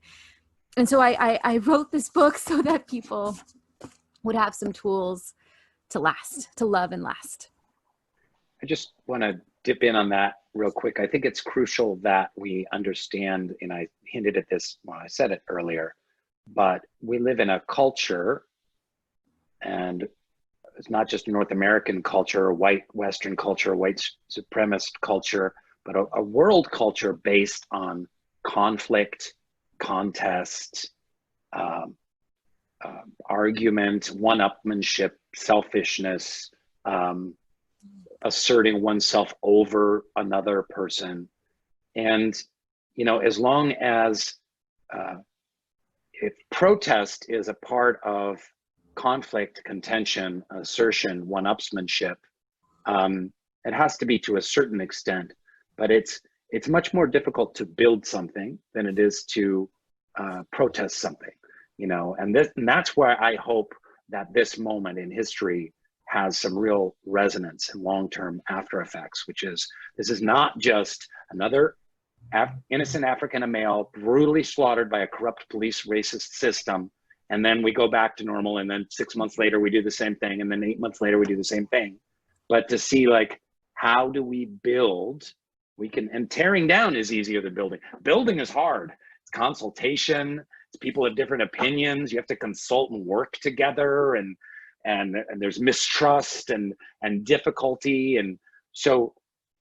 S2: And so I wrote this book so that people would have some tools to last, to love and last.
S3: I just want to dip in on that real quick. I think it's crucial that we understand, and I hinted at this when I said it earlier, but we live in a culture, and it's not just a North American culture, white Western culture, white supremacist culture, but a world culture based on conflict, contest, argument, one-upmanship, selfishness, asserting oneself over another person. And, you know, as long as if protest is a part of conflict, contention, assertion, one-upsmanship, it has to be to a certain extent, but it's much more difficult to build something than it is to protest something, you know, and that's where I hope that this moment in history has some real resonance and long-term after effects, which is, this is not just another innocent African male brutally slaughtered by a corrupt police racist system, and then we go back to normal, and then 6 months later we do the same thing, and then 8 months later we do the same thing. But to see, like, how do we build? We can, and tearing down is easier than building. Building is hard. It's consultation. It's people have different opinions. You have to consult and work together, and there's mistrust and difficulty. And so,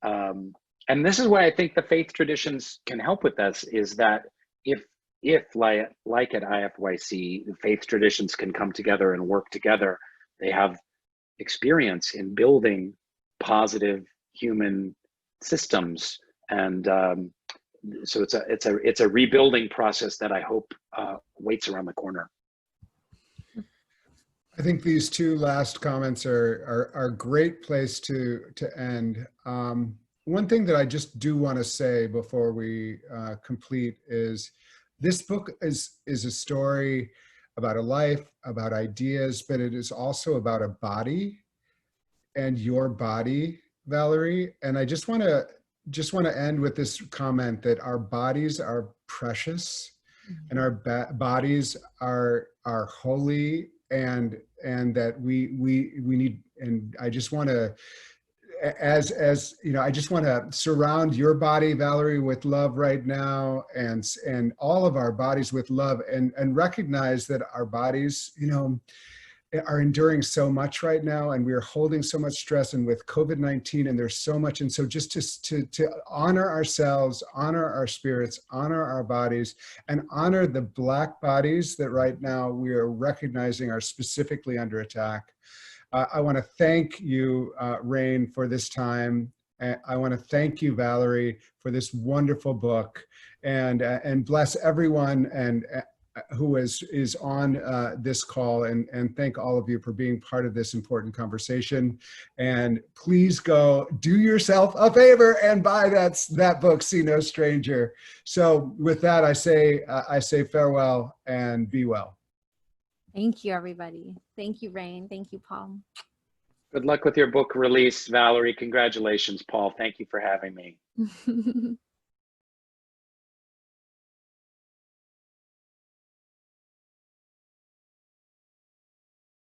S3: and this is why I think the faith traditions can help with this, is that if like at IFYC, the faith traditions can come together and work together, they have experience in building positive human systems. And so it's a rebuilding process that I hope waits around the corner.
S1: I think these two last comments are a great place to end. One thing that I just do want to say before we complete is, this book is a story about a life, about ideas, but it is also about a body, and your body, Valarie. And I just want to end with this comment that our bodies are precious, and our bodies are holy, and that we need, and I just want to, as you know, I just want to surround your body, Valarie, with love right now, and all of our bodies with love, and recognize that our bodies, you know, are enduring so much right now, and we are holding so much stress, and with COVID-19, and there's so much. And so just to honor ourselves, honor our spirits, honor our bodies, and honor the Black bodies that right now we are recognizing are specifically under attack. I want to thank you, Rainn, for this time. I want to thank you, Valarie, for this wonderful book, and bless everyone, and who is on this call, and thank all of you for being part of this important conversation. And please go do yourself a favor and buy that book, See No Stranger. So with that, I say farewell and be well.
S2: Thank you, everybody. Thank you, Rainn. Thank you, Paul.
S3: Good luck with your book release, Valarie. Congratulations, Paul. Thank you for having me.